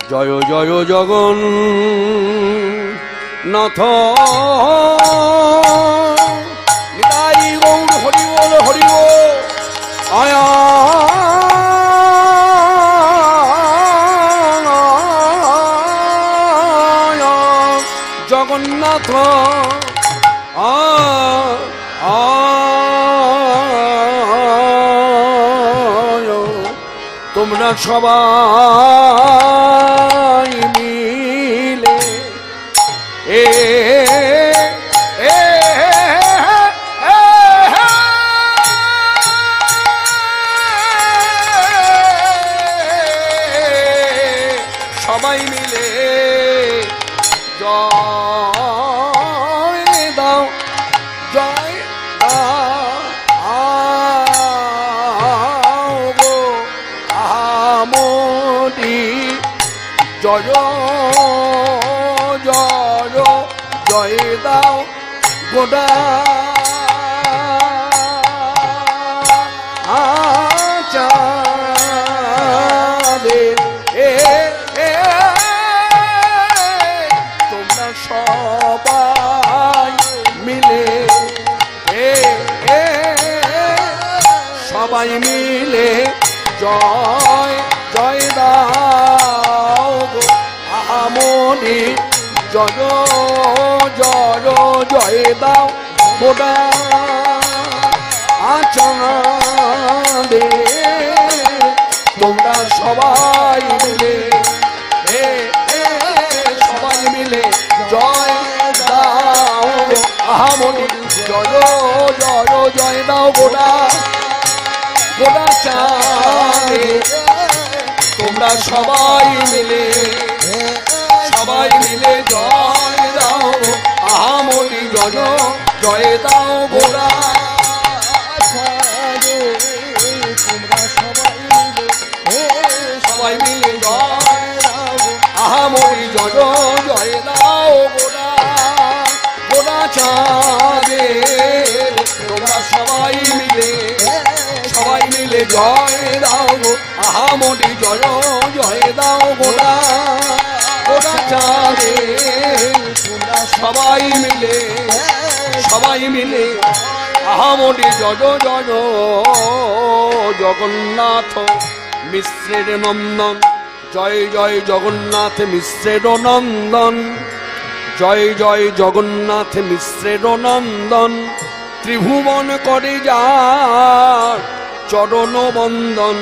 জয় জয় জগন্নাথ নিতাই গৌর হরি বল হরি বল আয়া জগন্নাথ তোমরা সবাই মিলে সবাই মিলে জয় দাও জয় গো আমটি জয় জয় জয় দাও গোটা সবাই মিলে জয় জয় দাও গো আমনি জয় জয় জয় দাও গোটা আচরণে তোমরা সবাই মিলে সবাই মিলে জয় দাও আমনি জয় জয় জয় দাও গোটা গোটা চাঁদে তোমরা সবাই মিলে জয় দাও আহামনি জয় জয় দাও গোটা তোমরা সবাই মিলে জয় দাও আহামনি জয় জয় দাও গোটা গোটা চাঁদে তোমরা সবাই মিলে জয় দাও আহামনি জয় জয় দাও গোটা গোটা চাঁদে তোমরা সবাই মিলে আহামনি জয় জয় জগন্নাথ মিশ্রের নন্দন জয় জয় জগন্নাথ মিশ্রের নন্দন জয় জয় জগন্নাথ মিশ্রের নন্দন ত্রিভুবন করে যার চরণ বন্দন